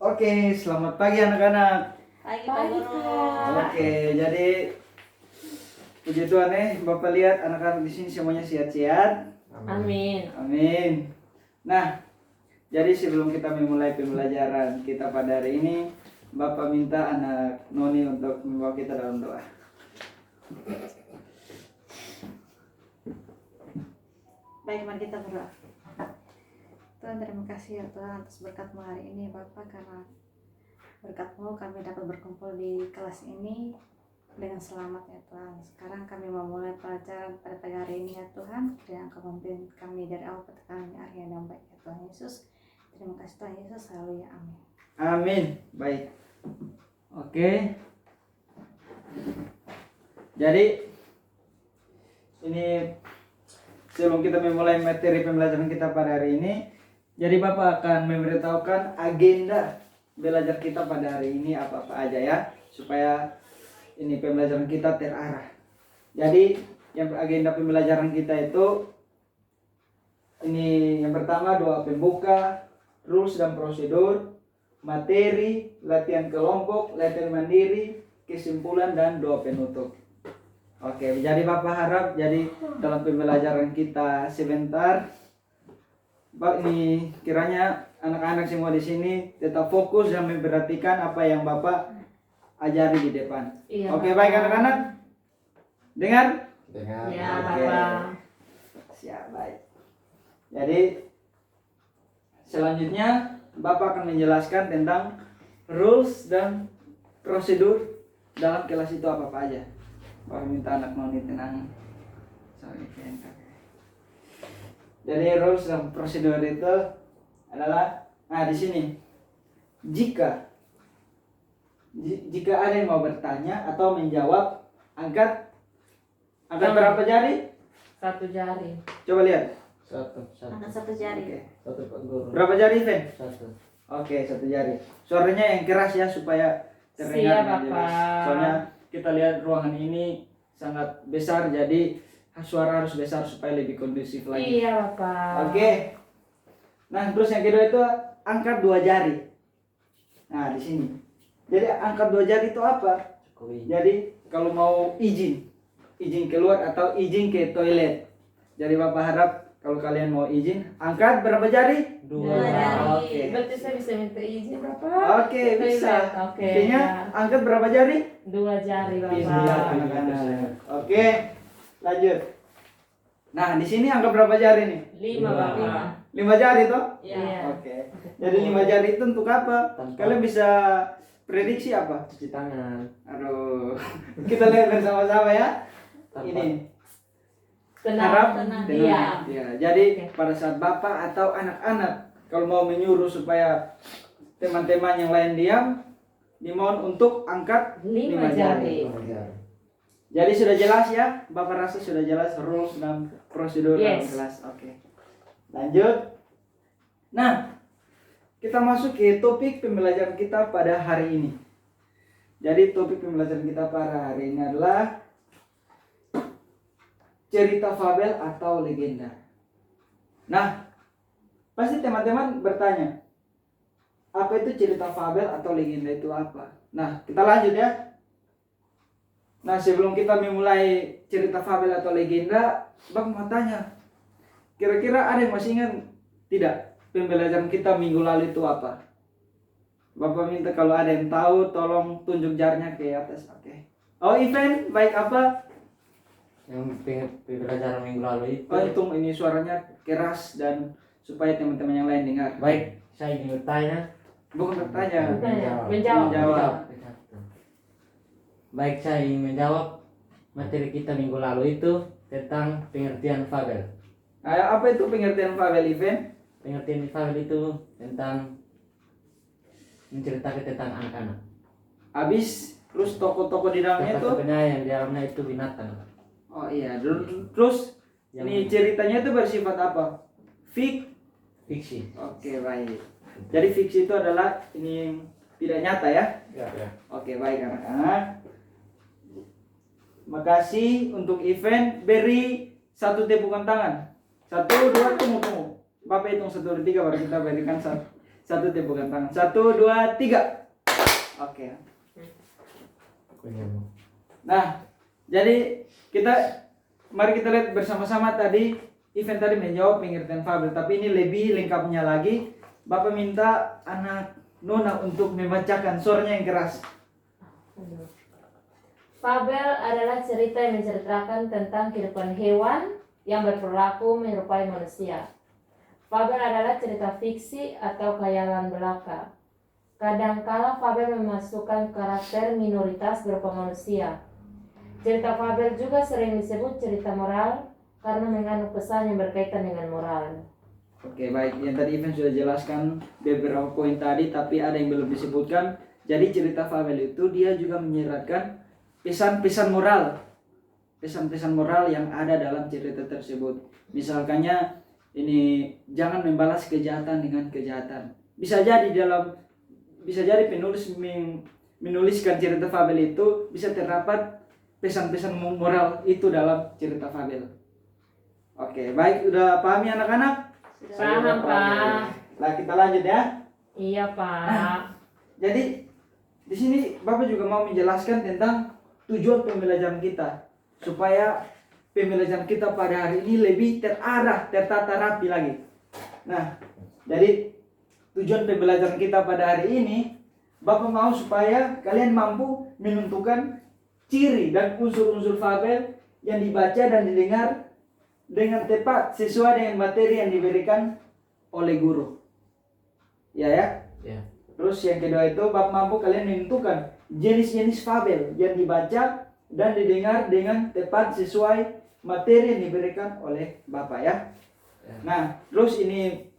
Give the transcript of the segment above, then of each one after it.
Oke, selamat pagi anak-anak. Pagi Pak Guru. Oke, jadi puji Tuhan Bapak lihat anak-anak di sini semuanya sehat-sehat. Amin. Amin. Nah, jadi sebelum kita memulai pembelajaran kita pada hari ini, Bapak minta anak Noni untuk membawa kita dalam doa. Baik, mari kita berdoa. Tuhan, terima kasih ya Tuhan atas berkat-Mu hari ini Bapak, karena berkat-Mu kami dapat berkumpul di kelas ini dengan selamat ya Tuhan. Sekarang kami mau mulai pelajaran pada pagi hari ini ya Tuhan, dan Engkau memimpin kami dari awal ke akhir yang baik ya Tuhan Yesus. Terima kasih Tuhan Yesus, selalu ya amin. Amin. Baik. Oke. Jadi ini sebelum kita memulai materi pembelajaran kita pada hari ini, jadi Bapak akan memberitahukan agenda belajar kita pada hari ini apa-apa aja ya, supaya ini pembelajaran kita terarah. Jadi yang agenda pembelajaran kita itu ini yang pertama doa pembuka, rules dan prosedur, materi, latihan kelompok, latihan mandiri, kesimpulan dan doa penutup. Oke, jadi Bapak harap jadi dalam pembelajaran kita sebentar, Pak, ini kiranya anak-anak semua di sini tetap fokus dan memperhatikan apa yang Bapak ajari di depan. Iya, Oke, Bapak. baik anak-anak? Dengar? Dengar. Ya Oke. Bapak. Siap, baik. Jadi selanjutnya Bapak akan menjelaskan tentang rules dan prosedur dalam kelas itu apa-apa aja. Bapak minta anak Noni tenang. Sorry, jadi rules dan prosedur itu adalah, nah di sini, jika ada yang mau bertanya atau menjawab, angkat berapa jari? Satu jari. Coba lihat. Angkat satu jari. Oke. Satu Pak Guru. Berapa jari, Ven? Satu. Oke, satu jari. Suaranya yang keras ya supaya terdengar Siap, dengan jelas. Bapak. Soalnya kita lihat ruangan ini sangat besar, jadi suara harus besar supaya lebih kondusif lagi. Iya Bapak. Oke. Nah, terus yang kedua itu angkat dua jari. Nah, di sini. Jadi angkat dua jari itu apa? Jokowi. Jadi kalau mau izin keluar atau izin ke toilet. Jadi Bapak harap kalau kalian mau izin, angkat berapa jari? Dua. Oke. Berarti saya bisa minta izin Bapak. Oke, Ke bisa. toilet. Oke. Intinya angkat berapa jari? Dua jari Bismillah, Bapak. anak-anak. Oke, lanjut. Nah, di sini angkat berapa jari nih? 5 Bapak. 5 jari toh? Iya. Oke. Jadi 5 jari itu untuk apa? Tanpa- Kalian bisa prediksi apa? Cuci tangan. Aduh. Kita lihat bersama-sama ya. Tanpa- Ini. Tenang. Tenang. Iya. Ya, jadi Oke. pada saat Bapak atau anak-anak kalau mau menyuruh supaya teman-teman yang lain diam, dimohon untuk angkat 5 jari. Jari. Jadi sudah jelas ya? Bapak rasa sudah jelas rules dan prosedur dalam Yes. kelas. Oke. Lanjut. Nah, kita masuk ke topik pembelajaran kita pada hari ini. Jadi topik pembelajaran kita pada hari ini adalah cerita fabel atau legenda. Nah, pasti teman-teman bertanya, apa itu cerita fabel atau legenda itu apa? Nah, kita lanjut ya. Nah, sebelum kita memulai cerita fabel atau legenda, Bang mau tanya, kira-kira ada yang masih ingat tidak pembelajaran kita minggu lalu itu apa? Bapak minta kalau ada yang tahu, tolong tunjuk jarinya ke atas. Oke. Oh, event baik apa? Yang pembelajaran minggu lalu itu. Oh, itu ini suaranya keras dan supaya teman-teman yang lain dengar. Baik, saya ingin bertanya. Bukan bertanya. Menjawab. Baik, saya ingin menjawab materi kita minggu lalu itu tentang pengertian fabel. Apa itu pengertian fabel, event? Pengertian fabel itu tentang menceritakan tentang anak-anak. Habis terus toko-toko di dalamnya itu. Tokoh-tokohnya yang di dalamnya itu binatang. Oh iya, terus ini ceritanya itu bersifat apa? Fiksi. Oke, baik. Jadi fiksi itu adalah ini tidak nyata ya. Ya. Oke, baik anak-anak. Makasih untuk event. Beri satu tepukan tangan. 1, 2, tunggu. Bapak hitung 1, 2, 3 baru kita berikan Satu tepukan tangan. 1, 2, 3. Oke. Nah, jadi mari kita lihat bersama-sama tadi. Event tadi menjawab pengertian fabel, tapi ini lebih lengkapnya lagi. Bapak minta anak Nona untuk membacakan, suaranya yang keras. Fabel adalah cerita yang menceritakan tentang kehidupan hewan yang berperilaku menyerupai manusia. Fabel adalah cerita fiksi atau khayalan belaka. Kadangkala fabel memasukkan karakter minoritas berupa manusia. Cerita fabel juga sering disebut cerita moral karena mengandung pesan yang berkaitan dengan moral. Oke, baik. Yang tadi Ivan sudah jelaskan beberapa poin tadi, tapi ada yang belum disebutkan. Jadi cerita fabel itu dia juga menyiratkan pesan-pesan moral. Pesan-pesan moral yang ada dalam cerita tersebut. Misalkannya ini jangan membalas kejahatan dengan kejahatan. Bisa jadi penulis menuliskan cerita fabel itu bisa terdapat pesan-pesan moral itu dalam cerita fabel. Oke, baik, udah pahami anak-anak? Paham, Pak. Nah, kita lanjut ya. Iya, Pak. Jadi di sini Bapak juga mau menjelaskan tentang tujuan pembelajaran kita supaya pembelajaran kita pada hari ini lebih terarah, tertata rapi lagi. Nah, jadi tujuan pembelajaran kita pada hari ini Bapak mau supaya kalian mampu menentukan ciri dan unsur-unsur fabel yang dibaca dan didengar dengan tepat sesuai dengan materi yang diberikan oleh guru. Ya. Ya. Terus yang kedua itu Bapak mampu kalian menentukan jenis-jenis fabel yang dibaca dan didengar dengan tepat sesuai materi yang diberikan oleh Bapak ya. Nah, terus ini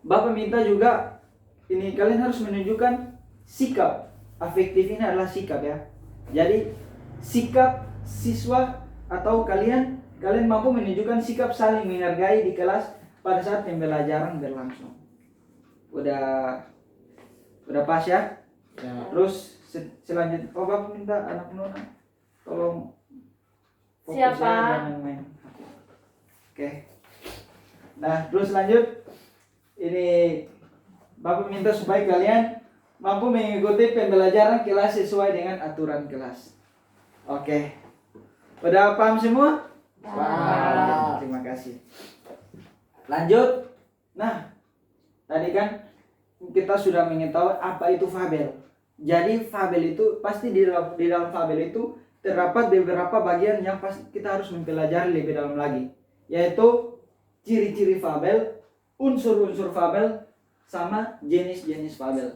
Bapak minta juga ini kalian harus menunjukkan sikap. Afektif ini adalah sikap ya. Jadi sikap siswa atau kalian mampu menunjukkan sikap saling menghargai di kelas pada saat pembelajaran berlangsung. Udah pas ya? Ya. Terus selanjutnya Bapak minta anak Nona tolong fokus Siapa? ya, jangan main. Oke. Nah, terus lanjut. Ini Bapak minta supaya kalian mampu mengikuti pembelajaran kelas sesuai dengan aturan kelas. Oke. Udah paham semua? Paham. Terima kasih. Lanjut. Nah, tadi kan kita sudah mengetahui apa itu fabel. Jadi fabel itu pasti di dalam fabel itu terdapat beberapa bagian yang pasti kita harus mempelajari lebih dalam lagi, yaitu ciri-ciri fabel, unsur-unsur fabel, sama jenis-jenis fabel.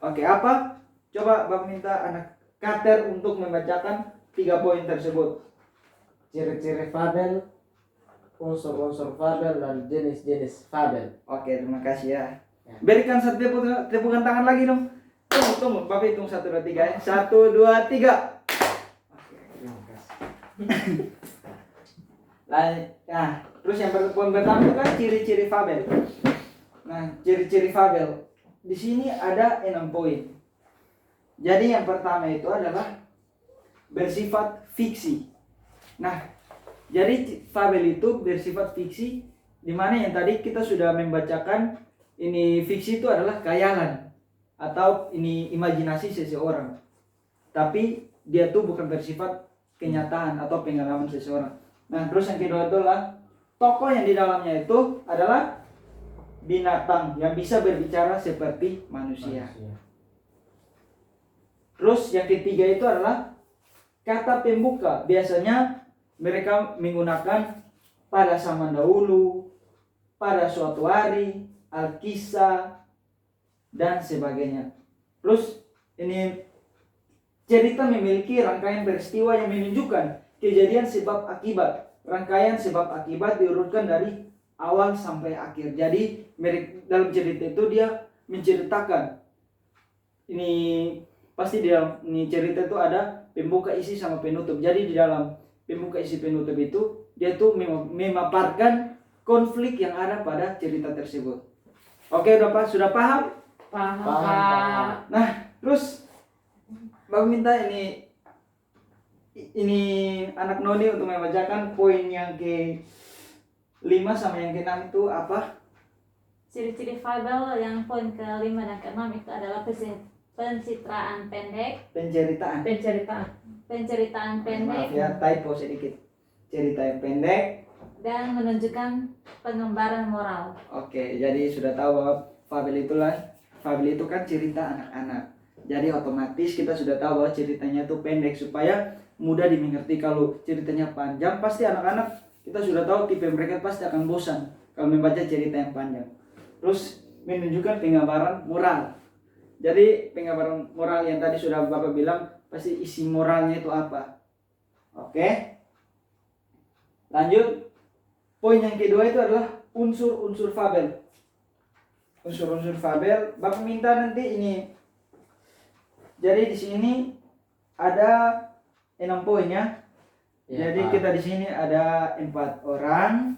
Oke, apa? Coba Bapak minta anak Kater untuk membacakan 3 poin tersebut. Ciri-ciri fabel, unsur-unsur fabel, dan jenis-jenis fabel. Oke, terima kasih ya. Berikan satu tepukan tangan lagi dong. Tunggu, Bapak hitung 1, 2, 3 ya. 1, 2, 3. Oke, terima kasih. Nah, terus yang poin pertama itu kan ciri-ciri fabel. Nah, ciri-ciri fabel di sini ada 6 poin. Jadi yang pertama itu adalah bersifat fiksi. Nah, jadi fabel itu bersifat fiksi, di mana yang tadi kita sudah membacakan ini fiksi itu adalah khayalan atau ini imajinasi seseorang. Tapi dia tuh bukan bersifat kenyataan atau pengalaman seseorang. Nah, terus yang kedua itulah tokoh yang di dalamnya itu adalah binatang yang bisa berbicara seperti manusia. Terus yang ketiga itu adalah kata pembuka. Biasanya mereka menggunakan pada zaman dahulu, pada suatu hari, Alkisah, dan sebagainya. Terus ini cerita memiliki rangkaian peristiwa yang menunjukkan kejadian sebab akibat. Rangkaian sebab akibat diurutkan dari awal sampai akhir. Jadi dalam cerita itu dia menceritakan ini pasti di dalam ini cerita itu ada pembuka, isi, sama penutup. Jadi di dalam pembuka, isi, penutup itu dia tuh memaparkan konflik yang ada pada cerita tersebut. Oke, sudah paham? Paham, Paham, Pak. Nah, terus Bapak minta ini anak Noni untuk membacakan poin yang ke 5 sama yang ke 6 itu apa? Ciri-ciri fabel yang poin ke-5 dan ke-6 itu adalah pencitraan pendek, Penceritaan. penceritaan Maaf pendek, ya, typo sedikit. Cerita yang pendek. dan menunjukkan pengembaraan moral. Oke, jadi sudah tahu bahwa fabel itu kan cerita anak-anak. Jadi otomatis kita sudah tahu bahwa ceritanya itu pendek supaya mudah dimengerti. Kalau ceritanya panjang, pasti anak-anak kita sudah tahu tipe mereka pasti akan bosan kalau membaca cerita yang panjang. Terus menunjukkan penggambaran moral. Jadi penggambaran moral yang tadi sudah Bapak bilang pasti isi moralnya itu apa. Oke. Lanjut. Poin yang kedua itu adalah unsur-unsur fabel. Unsur-unsur fabel, Bapak minta nanti ini. Jadi di sini ada 6 poin ya. Iya, Jadi Pak. kita di sini ada 4 orang.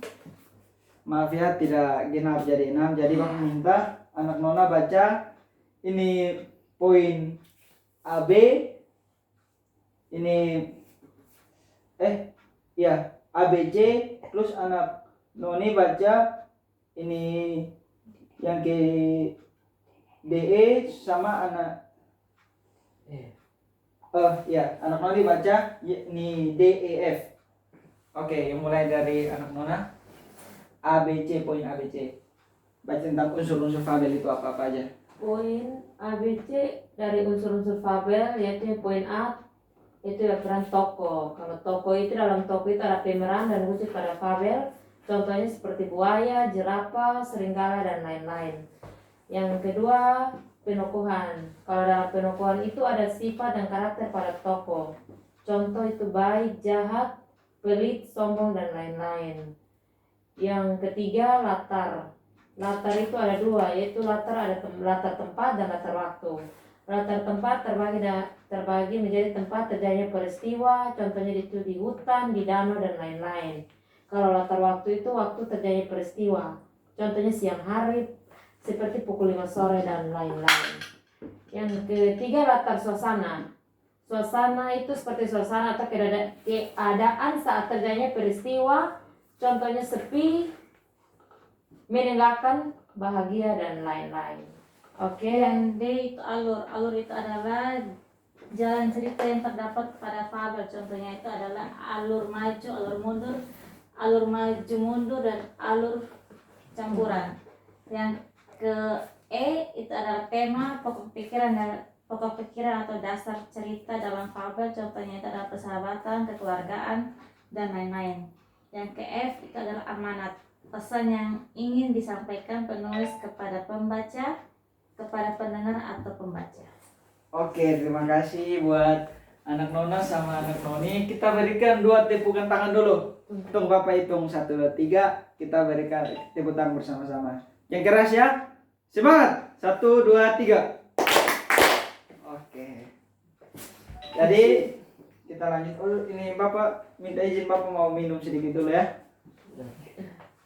Maaf ya, tidak genap jadi 6. Jadi Bapak minta anak Nona baca ini poin AB. Ini ABC, plus anak Noni baca ini yang ke DE, sama anak anak Noni baca ini DEF. Oke, mulai dari anak Nona. ABC, poin ABC. Baca tentang unsur-unsur fabel itu apa-apa aja. Poin ABC dari unsur-unsur fabel yaitu poin A itu ya peran tokoh. Kalau tokoh itu dalam tokoh itu ada pemeran dan wujud pada fabel. Contohnya seperti buaya, jerapah, serigala dan lain-lain. Yang kedua penokohan. Kalau dalam penokohan itu ada sifat dan karakter pada tokoh. Contoh itu baik, jahat, pelit, sombong dan lain-lain. Yang ketiga latar. Latar itu ada 2, yaitu latar tempat dan latar waktu. Latar tempat terbagi menjadi tempat terjadinya peristiwa, contohnya itu di hutan, di danau dan lain-lain. Kalau latar waktu itu waktu terjadinya peristiwa, contohnya siang hari seperti pukul 5 sore dan lain-lain. Yang ketiga latar suasana. Suasana itu seperti suasana atau keadaan saat terjadinya peristiwa, contohnya sepi, menyenangkan, bahagia dan lain-lain. Oke. Yang D itu alur. Alur itu adalah jalan cerita yang terdapat pada fabel. Contohnya itu adalah alur maju, alur maju mundur dan alur campuran. Yang ke E itu adalah tema, pokok pikiran atau dasar cerita dalam fabel. Contohnya itu adalah persahabatan, kekeluargaan dan lain-lain. Yang ke F itu adalah amanat, pesan yang ingin disampaikan penulis kepada pembaca, kepada pendengar atau pembaca. Oke, terima kasih buat anak Nona sama anak Noni. Kita berikan 2 tepukan tangan dulu. Tunggu Bapak hitung 1, 2, 3. Kita berikan tepuk tangan bersama-sama. Yang keras ya. Semangat. 1, 2, 3. Oke. Jadi kita lanjut. Ini Bapak minta izin, Bapak mau minum sedikit dulu ya.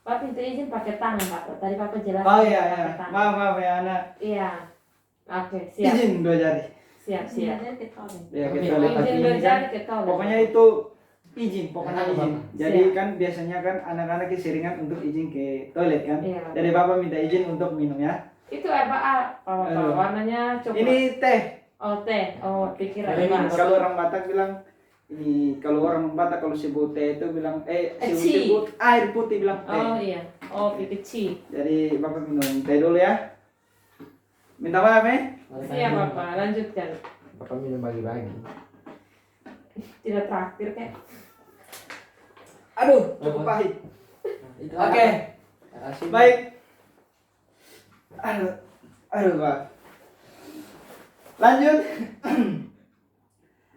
Pak minta izin pakai tangan Pak. Tadi Papa jelaskan. Oh iya, pakai tangan. maaf ya anak. Iya. Oke, siap. Izin 2 jari. Siap. Jadi kita Ya, Oke. kita lihat Izin ini dua kan. jari ke kau. Pokoknya itu izin, pokoknya Kenapa, izin. Bapak? Jadi Siap. kan biasanya kan anak-anak keseringan untuk izin ke toilet kan. Iya. Jadi Bapak minta izin untuk minum ya. Itu apa? Aduh. Warnanya coklat. Ini teh. Oh teh. Oh pikiran. Ini Mas. Kalau orang Batak bilang ini, kalau orang Batak kalau sebut teh itu bilang Ci. sebut air putih bilang teh. Oh iya. Oh pipici. Jadi Bapak minum teh dulu ya. Minta maaf ya. Siap Bapak. Lanjutkan. Bapak minum bagi-bagi. Tidak traktir kayak. Aduh, cukup pahit. Itu Oke. asin. Baik. Aduh Pak. Lanjut.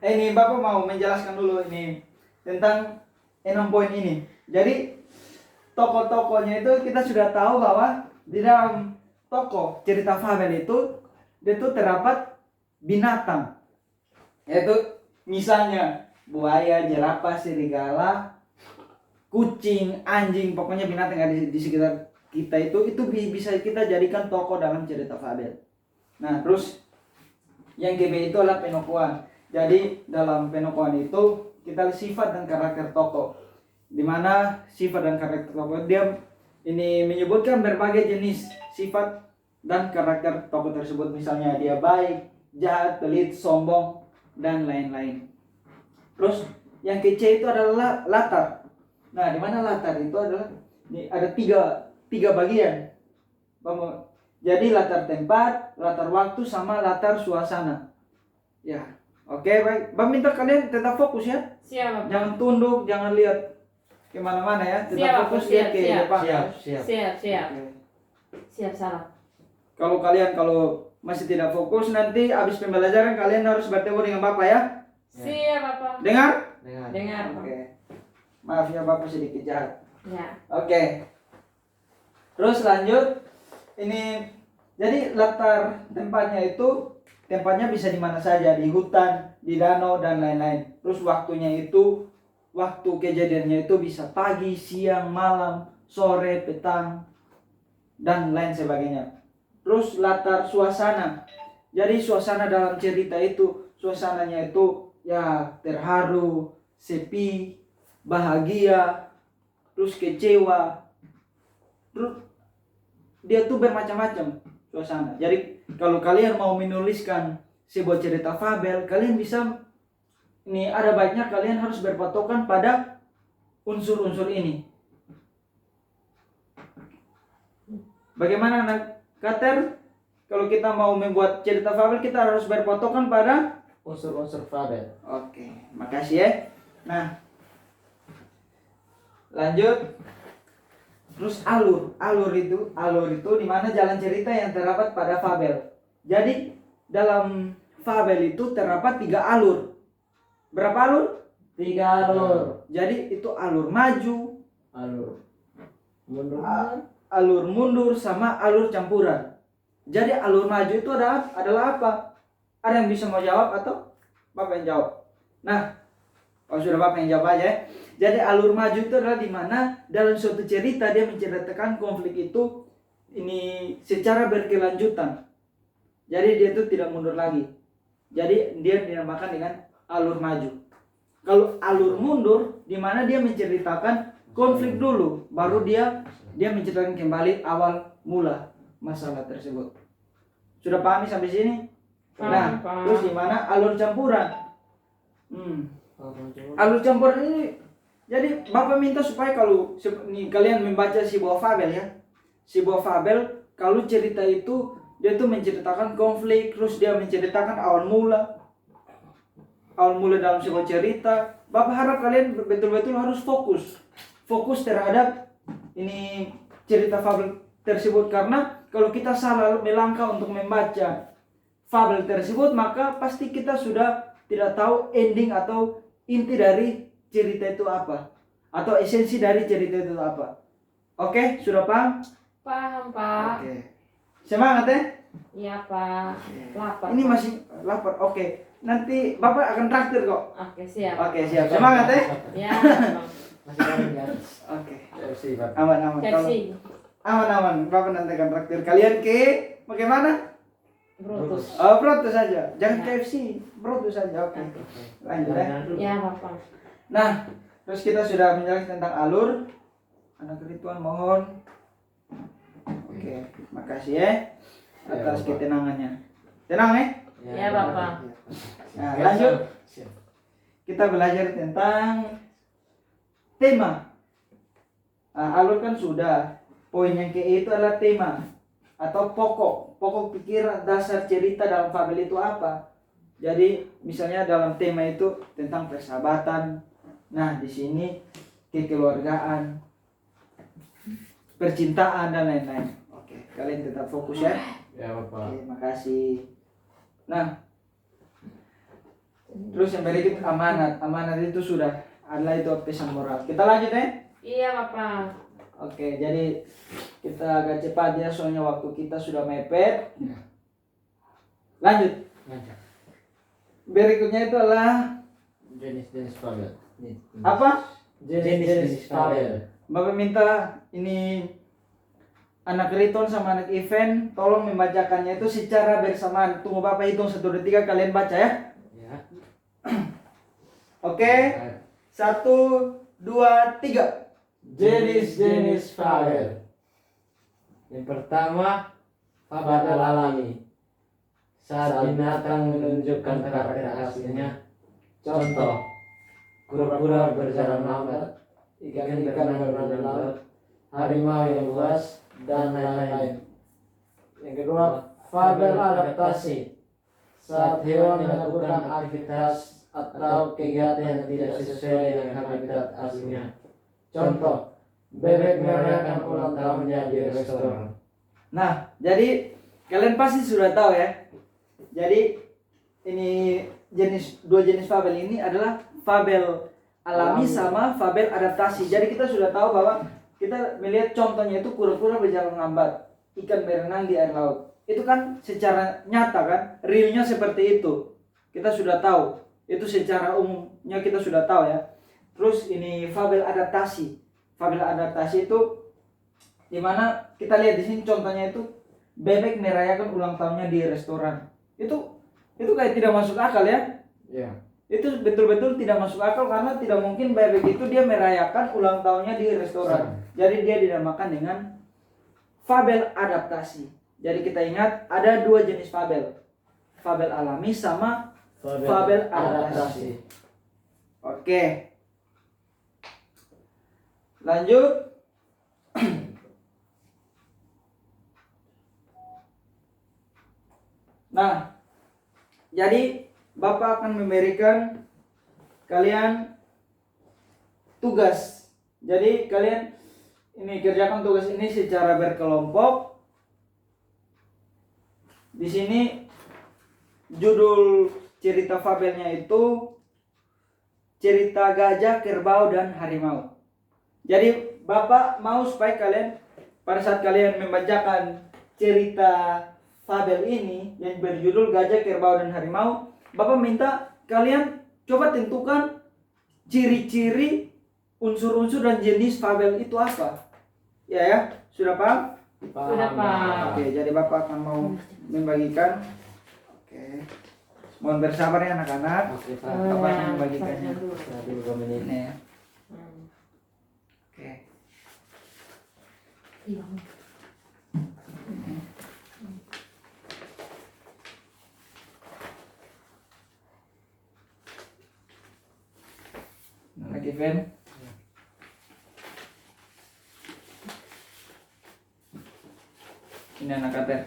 Ini Bapak mau menjelaskan dulu ini tentang 6 poin ini. Jadi tokoh-tokohnya itu kita sudah tahu bahwa di dalam tokoh cerita fabel itu dia tuh terdapat binatang. Yaitu misalnya buaya, jerapah, serigala, kucing, anjing, pokoknya binatang yang ada di sekitar kita itu bisa kita jadikan tokoh dalam cerita fabel. Nah, terus yang kedua itu adalah penokohan. Jadi dalam penokohan itu kita lihat sifat dan karakter tokoh. Di mana sifat dan karakter tokoh dia ini menyebutkan berbagai jenis sifat dan karakter tokoh tersebut, misalnya dia baik, jahat, pelit, sombong, dan lain-lain. Terus yang kece itu adalah latar. Nah, di mana latar itu adalah ini ada tiga bagian. Jadi latar tempat, latar waktu, sama latar suasana. Ya, oke, baik. Bang minta kalian tetap fokus ya. Siap, Bapak. Jangan tunduk, jangan lihat kemana-mana ya. Tetap Siap, fokus siap, lihat ke siap. depan. Siap. Oke. Siap salah. Kalau masih tidak fokus, nanti habis pembelajaran kalian harus bertemu dengan Bapak ya. Siap, Bapak. Dengar? Dengar. Oke. Maaf ya Bapak sedikit jahat. Ya. Oke. Terus lanjut. Ini jadi latar tempatnya bisa di mana saja, di hutan, di danau, dan lain-lain. Terus waktu kejadiannya itu bisa pagi, siang, malam, sore, petang, dan lain sebagainya. Terus latar suasana. Jadi suasana dalam cerita itu, suasananya itu ya terharu, sepi, bahagia, terus kecewa. Terus dia tuh bermacam-macam suasana. Jadi kalau kalian mau menuliskan sebuah cerita fabel, kalian bisa, ini ada baiknya kalian harus berpatokan pada unsur-unsur ini. Bagaimana anak Kater? Kalau kita mau membuat cerita fabel, kita harus berpatokan pada Unsur-unsur fabel. Oke, makasih ya. Nah, lanjut. Terus alur itu di mana jalan cerita yang terdapat pada fabel. Jadi dalam fabel itu terdapat 3 alur. Berapa alur? 3 alur. Jadi itu alur maju, Alur mundur. alur mundur, sama alur campuran. Jadi alur maju itu adalah apa? Ada yang bisa mau jawab atau Bapak yang jawab? Nah, kalau sudah Bapak yang jawab aja ya. Jadi alur maju itu adalah di mana dalam suatu cerita dia menceritakan konflik itu ini secara berkelanjutan. Jadi dia itu tidak mundur lagi. Jadi dia dinamakan dengan alur maju. Kalau alur mundur di mana dia menceritakan konflik dulu, baru dia menceritakan kembali awal mula masalah tersebut. Sudah pahami sampai sini? Nah, Paham. terus di mana alur campuran? Alur campuran ini, jadi Bapak minta supaya kalau kalian membaca sebuah fabel ya, sebuah fabel, kalau cerita itu dia tuh menceritakan konflik, terus dia menceritakan awal mula dalam sebuah cerita. Bapak harap kalian betul-betul harus fokus terhadap ini cerita fabel tersebut, karena kalau kita salah melangkah untuk membaca fabel tersebut, maka pasti kita sudah tidak tahu ending atau inti dari cerita itu apa, atau esensi dari cerita itu apa. Oke, sudah paham? Paham, Pak. Oke. Semangat ya. Iya, Pak. Lapar. Ini Pak. masih lapar. Oke. Nanti Bapak akan traktir kok. Oke, siap. Oke, siap. Semangat ya. Ya, Bang. Masih banyak kan? Oke. Pak. Aman. Versi Aman. Bapak nanti akan traktir kalian ke bagaimana? Brutus. Oh, Brutus saja. Jangan Ya. KFC. Brutus saja. Oke. Lanjut ya. Ya, Bapak. Nah, terus kita sudah menjelaskan tentang alur. Anak Rituan mohon. Oke, makasih ya atas Bapak. ketenangannya. Tenang ya. Ya, Bapak. Nah, lanjut. Kita belajar tentang tema. Nah, alur kan sudah. Poin yang ke itu adalah tema atau pokok pikiran dasar cerita dalam fabel itu apa. Jadi misalnya dalam tema itu tentang persahabatan. Nah, di sini kekeluargaan, percintaan, dan lain-lain. Oke, kalian tetap fokus ya. Ya, Bapak. Oke, makasih. Nah, terus yang berikut amanat. Amanat itu sudah adalah itu pesan moral. Kita lanjut ya. Iya, Bapak. Oke, jadi kita agak cepat ya, soalnya waktu kita sudah mepet. Lanjut. Berikutnya itu adalah Jenis-jenis fabel. apa? Jenis-jenis fabel. Bapak minta ini anak Riton sama anak Event tolong membacakannya itu secara bersamaan. Tunggu Bapak hitung 1, 2, 3, kalian baca ya. Ya. Oke. 1, 2, 3. Jenis-jenis fabel. Yang pertama, fabel alami. Saat binatang menunjukkan karakter aslinya. Contoh, kura-kura berjalan lambat, ikan-ikan berenang di laut, harimau yang luas, dan lain-lain. Yang kedua, fabel adaptasi. Saat hewan melakukan aktivitas atau kegiatan yang tidak sesuai dengan habitat aslinya. Contoh, bebek merayakan ulang tahunnya di restoran. Nah, jadi kalian pasti sudah tahu ya. Jadi ini dua jenis fabel ini adalah fabel alami sama fabel adaptasi. Jadi kita sudah tahu bahwa kita melihat contohnya itu kura-kura berjalan lambat, ikan berenang di air laut. Itu kan secara nyata kan, realnya seperti itu. Kita sudah tahu. Itu secara umumnya kita sudah tahu ya. Terus ini fabel adaptasi. Fabel adaptasi itu dimana kita lihat di sini contohnya itu bebek merayakan ulang tahunnya di restoran. Itu kayak tidak masuk akal ya. Ya. Itu betul-betul tidak masuk akal karena tidak mungkin bebek itu dia merayakan ulang tahunnya di restoran. Jadi dia dinamakan dengan fabel adaptasi. Jadi kita ingat ada dua jenis fabel. Fabel alami sama fabel adaptasi. Oke. Lanjut. Nah, jadi Bapak akan memberikan kalian tugas. Jadi kalian ini kerjakan tugas ini secara berkelompok. Di sini judul cerita fabelnya itu cerita gajah, kerbau, dan harimau. Jadi Bapak mau supaya kalian pada saat kalian membacakan cerita fabel ini yang berjudul gajah, kerbau, dan harimau, Bapak minta kalian coba tentukan ciri-ciri, unsur-unsur dan jenis fabel itu apa. Ya, sudah paham? Sudah, Pak. Oke, jadi Bapak akan mau membagikan. Oke. Mohon bersabar ya anak-anak. Oke, Pak. Bapak akan membagikannya. Tadi 2 menit. Ini ya. Oke. Lagi Ven. Ini anak kater.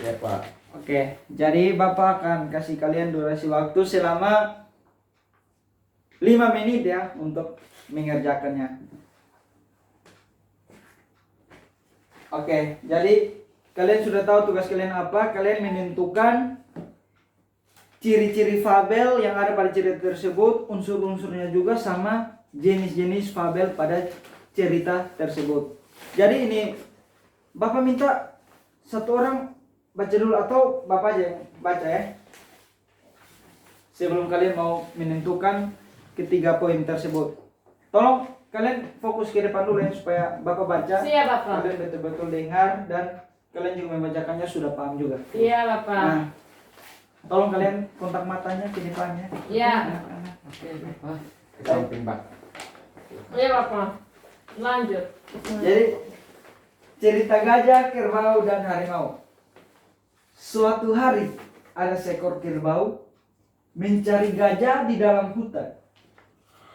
Ya, Pak. Oke, jadi Bapak akan kasih kalian durasi waktu selama 5 menit ya untuk mengerjakannya. Oke, jadi kalian sudah tahu tugas kalian apa? Kalian menentukan ciri-ciri fabel yang ada pada cerita tersebut, unsur-unsurnya juga sama jenis-jenis fabel pada cerita tersebut. Jadi ini Bapak minta satu orang baca dulu atau Bapak aja yang baca ya. Sebelum kalian mau menentukan ketiga poin tersebut. Tolong kalian fokus ke depan dulu ya supaya Bapak baca. Siap, Bapak. Kalian betul-betul dengar dan kalian juga membacakannya sudah paham juga. Iya, Bapak. Nah, tolong kalian kontak matanya ke depannya. Iya. Anak-anak. Oke, Pak. Ke samping, Pak. Iya, Bapak. Lanjut. Jadi cerita gajah, kerbau, dan harimau. Suatu hari ada seekor kerbau mencari gajah di dalam hutan.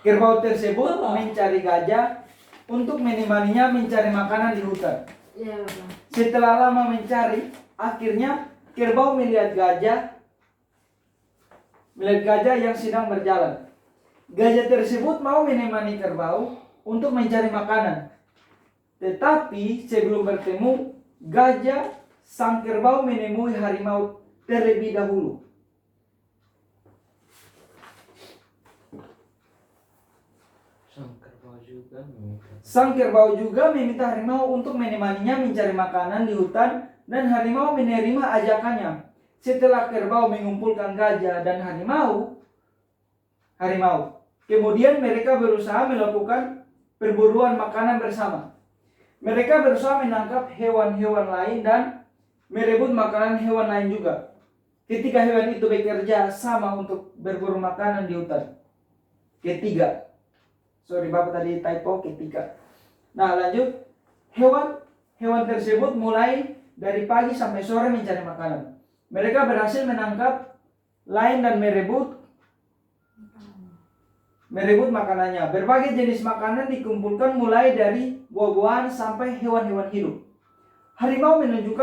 Kerbau tersebut mencari gajah untuk menemaninya mencari makanan di hutan. Iya, Bapak. Setelah lama mencari, akhirnya kerbau melihat gajah yang sedang berjalan. Gajah tersebut mau menemani kerbau untuk mencari makanan. Tetapi sebelum bertemu gajah, sang kerbau menemui harimau terlebih dahulu. Sang kerbau juga meminta harimau untuk menemaninya mencari makanan di hutan dan harimau menerima ajakannya. Setelah kerbau mengumpulkan gajah dan harimau, kemudian mereka berusaha melakukan perburuan makanan bersama. Mereka berusaha menangkap hewan-hewan lain dan merebut makanan hewan lain juga. Ketika hewan itu bekerja sama untuk berburu makanan di hutan. Bapak tadi typo ketiga. Nah, lanjut. hewan tersebut mulai dari pagi sampai sore mencari makanan. Mereka berhasil menangkap lain dan merebut makanannya. Berbagai jenis makanan dikumpulkan mulai dari buah-buahan sampai hewan-hewan hidup. Harimau menunjuk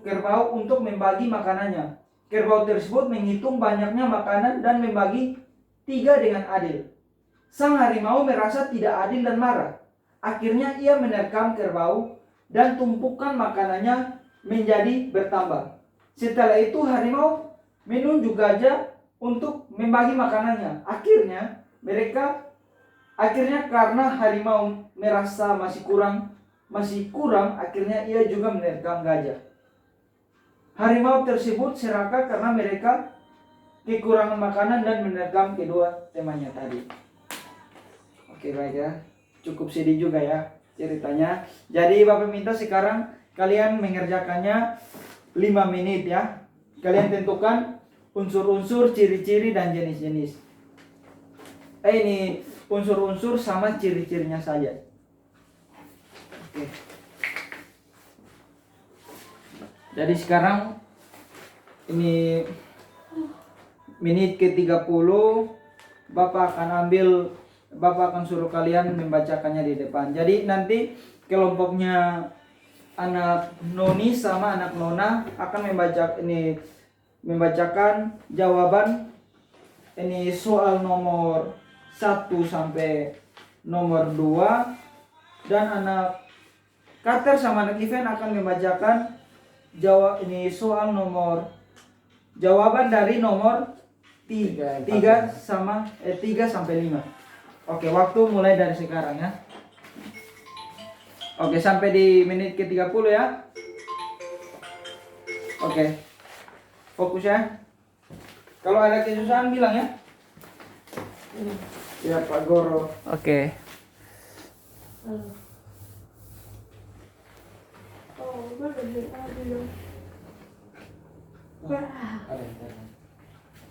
kerbau untuk membagi makanannya. Kerbau tersebut menghitung banyaknya makanan dan membagi 3 dengan adil. Sang harimau merasa tidak adil dan marah. Akhirnya ia menerkam kerbau dan tumpukan makanannya menjadi bertambah. Setelah itu harimau menunjuk gajah untuk membagi makanannya. Akhirnya karena harimau merasa masih kurang, akhirnya ia juga menerkam gajah. Harimau tersebut serakah karena mereka kekurangan makanan dan menerkam kedua temannya tadi. Oke, baik ya. Cukup sedih juga ya ceritanya. Jadi Bapak minta sekarang kalian mengerjakannya 5 menit ya. Kalian tentukan unsur-unsur, ciri-ciri dan jenis-jenis. Ini unsur-unsur sama ciri-cirinya saja. Oke. Jadi sekarang ini menit ke-30 Bapak akan suruh kalian membacakannya di depan. Jadi nanti kelompoknya anak Noni sama anak Nona akan membacakan jawaban ini soal nomor 1 sampai nomor 2, dan anak Carter sama anak Ivan akan membacakan jawaban dari nomor 3 sampai 5. Oke, waktu mulai dari sekarang ya. Oke, sampai di menit ke-30 ya. Oke. Fokus ya. Kalau ada kesusahan bilang ya. Ya Pak Goro. Oke.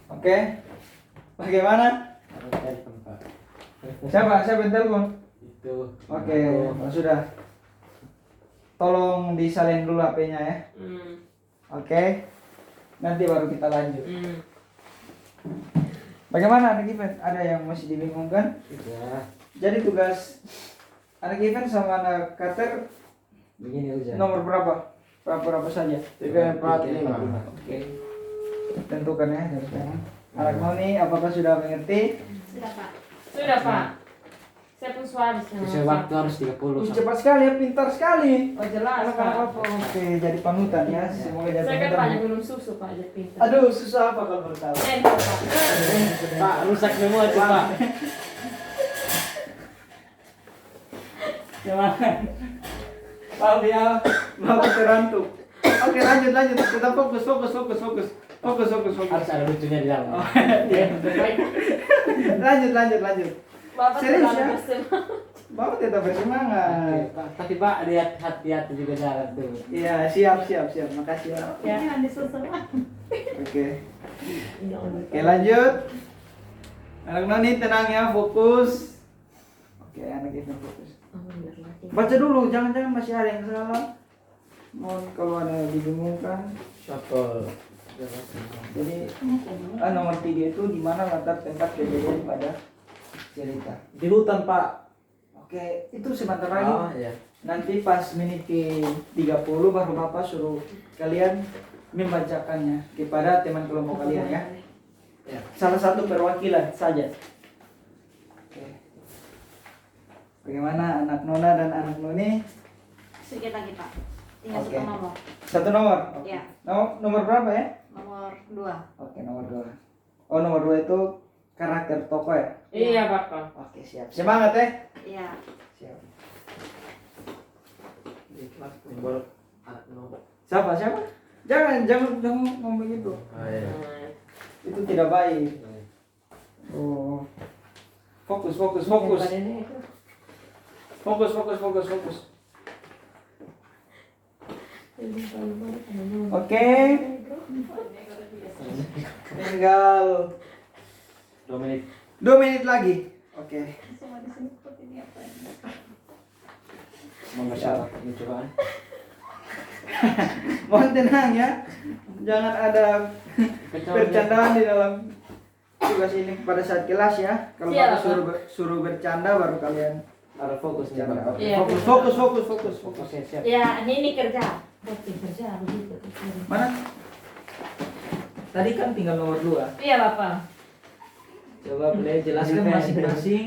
Oke. Bagaimana? Siapa yang telepon? Itu. Oke, sudah. Tolong disalin dulu HP-nya ya. Oke. Nanti baru kita lanjut. Bagaimana anak event? Ada yang masih dibingungkan? Sudah. Jadi tugas anak event sama anak Carter Begini aja. nomor berapa? Berapa saja? 3, 4, 5. Oke. Tentukan ya dari sekarang. Anak Noni, apakah sudah mengerti? Sudah Pak. Saya pun suara Sesuai waktu harus 30. Cepat sekali ya, pintar sekali. Oh jelas Anak-anak Pak. apa? Oke, jadi panutan ya. Semoga jadi Saya kan panutan. banyak minum susu Pak, jadi pintar. Aduh, susah apa kalau bertahu? Enak Pak. Pak, rusak semua tuh Pak. Jangan. Maaf ya, maaf terantuk. Oke, lanjut. Kita fokus. Harus ada lucunya di dalam. Iya. Lanjut. Bapak Serius terlalu ya? bersemangat. Bapak tetap bersemangat. Oke, Pak. Tapi Pak lihat hati-hati juga jalan tuh. Iya, siap. Makasih ya. Jangan disusul. Oke, lanjut. Anak Noni tenang ya, fokus. Oke, anak itu fokus. Baca dulu, jangan masih ada yang salah. Mohon kalau ada yang dibingungkan. Shuffle. Jadi nomor 3 itu di mana latar tempat kejadian pada cerita. Di hutan Pak. Oke, itu sebentar lagi. Oh iya. Nanti pas menit ke-30 baru Bapak suruh kalian membacakannya kepada teman kelompok kalian ya. Ya, salah satu perwakilan saja. Oke. Bagaimana anak Nona dan anak Noni? Sedikit lagi Pak. Tinggal Oke. satu nomor. Satu nomor. Oke. Ya. Nomor berapa ya? Nomor 2. Oke, nomor 2. Oh, nomor 2 itu karakter tokoh ya? Iya Bapak. Oke, siap. Semangat ya. Iya. Siap. Siapa? Jangan ngomong begitu. Oh iya. Itu tidak baik. Oh. Fokus. Oke. Tinggal 2 menit. 2 menit lagi. Oke. Mempersiapkan pencobaan. Mohon tenang ya. Jangan ada Kecuali bercandaan di dalam tugas ini pada saat kelas ya. Kalau Siap, Bapak suruh bercanda baru kalian harus fokus nih bercanda. Bapak. Iya. Fokus. Oke, siap. Ya, ini kerja. Oke, kerja begitu. Mana? Tadi kan tinggal nomor 2. Iya, Bapak. Coba boleh jelaskan masing-masing.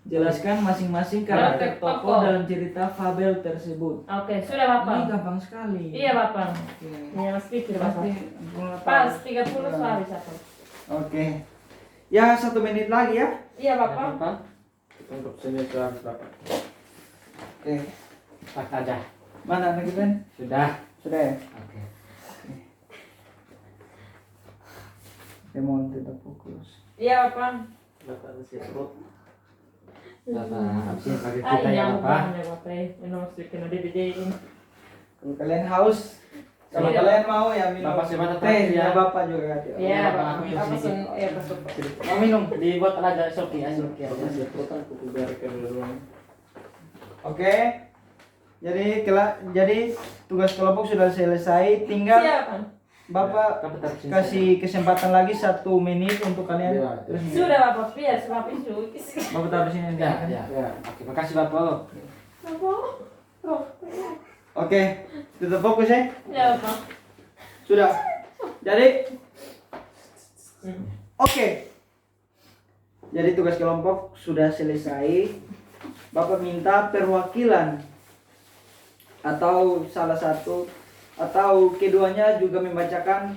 Jelaskan masing-masing karakter tokoh dalam cerita fabel tersebut. Oke, sudah, Ini Bapak. gampang sekali. Iya, Bapak. Oke. Ya, Mas pikir, Bapak. Pasti mulai Pas tahu. 30 soal satu. Oke. Ya 1 menit lagi ya. Iya, Bapak. Bapak. Untuk semester harus Bapak. Oke. Pak aja. Mana anak kita? Sudah. Sudah ya. Oke. Mohon tetap fokus. Iya, Bapak. Bapak siap, Bro. Bapak absen bagi Ah, kita ya, iya, Bapak. Bapak. Ya, Bapak. Ini mesti kena DVD ini. Kalau kalian haus, kalau Iya. kalian mau ya minum Bapak siapa tetap teh ya? ya Bapak juga. Iya, Bapak, Bapak. aku minum Apa sedikit. Iya, Bapak. Mau minum? Dibuat aja Soki aja. Bapak siap. Kan kuku biarkan dulu. Oke. Jadi tugas kelompok sudah selesai. Tinggal Siap. Bapak Kamu taruh sini. kasih kesempatan lagi 1 menit untuk kalian. Iya, Terus ini. Sudah, Bapak. Biar sebab itu. Bapak taruh sini. Ya, ya, ya. Oke, makasih Bapak. Bapak. Oh. Oke. Tetap fokus ya. Ya, Bapak. Sudah. Jadi oke. Jadi tugas kelompok sudah selesai. Bapak minta perwakilan atau salah satu atau keduanya juga membacakan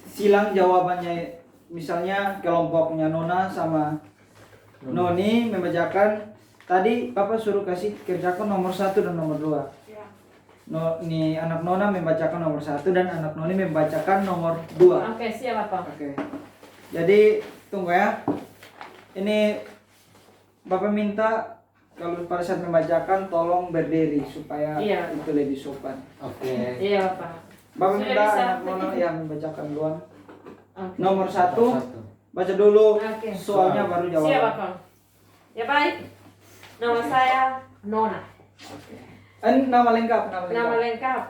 silang jawabannya. Misalnya kelompoknya Nona sama Noni membacakan. Tadi Bapak suruh kasih kerjakan nomor 1 dan nomor 2. Ini anak Nona membacakan nomor 1 dan anak Noni membacakan nomor 2. Oke, siap, Bapak. Oke. Jadi tunggu ya. Ini Bapak minta kalau pada saat membacakan tolong berdiri supaya Iya. itu lebih sopan. Oke. Iya, Bapak. Bapak Sudah minta bisa. anak Nona yang membacakan duluan. Oke. Nomor 1 Satu. baca dulu Oke. soalnya baru jawab. Siap, Bapak. Ya, baik. Nama saya Nona. Nama lengkap, Nama lengkap.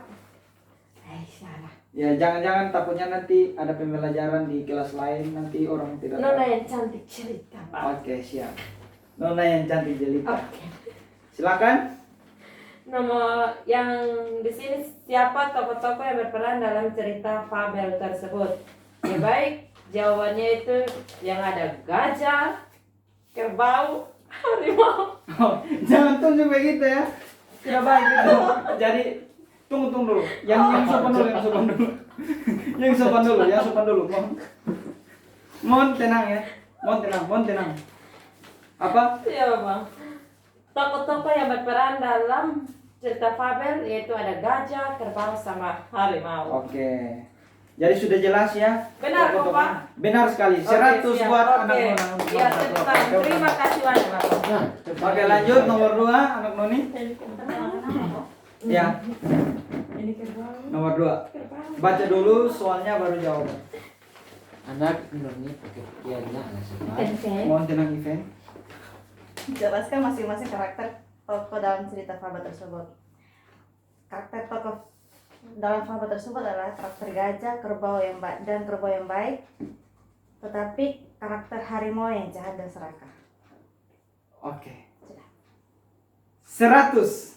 Salah. Ya jangan-jangan takutnya nanti ada pembelajaran di kelas lain nanti orang tidak Nona tahu. yang cantik cerita, Pak. Oke, siap. Nona yang cantik jelita. Oke. Silakan. Nama yang di sini siapa tokoh-tokoh yang berperan dalam cerita fabel tersebut? Ya baik, jawabannya itu yang ada gajah, kerbau, harimau. Oh, jangan tunjuk begitu ya. Tidak baik itu. Jadi tunggu dulu. Yang sopan dulu, yang sopan dulu. Mohon tenang ya. Mohon tenang. Apa? Iya, Bang. Tokoh-tokoh yang berperan dalam cerita fabel yaitu ada gajah, kerbau, sama harimau. Oke. Jadi sudah jelas ya. Benar, Tokoh-tokoh. Pak. Benar sekali. 100 siap. buat Oke. anak Nona. untuk Ya, nomor tepuk satu. tangan. Oke, Terima kasih banyak, Bapak. Nah, Oke, lanjut nomor 2 anak Noni. Ya, Ini kerbau. nomor 2. Kerbau. Baca dulu soalnya baru jawab. anak ini pakai pikirannya anak siapa? Oke. Mohon tenang event. Jelaskan masing-masing karakter tokoh dalam cerita fabel tersebut. Karakter tokoh dalam fabel tersebut adalah karakter gajah, kerbau yang baik dan kerbau yang baik, tetapi karakter harimau yang jahat dan serakah. Oke. 100.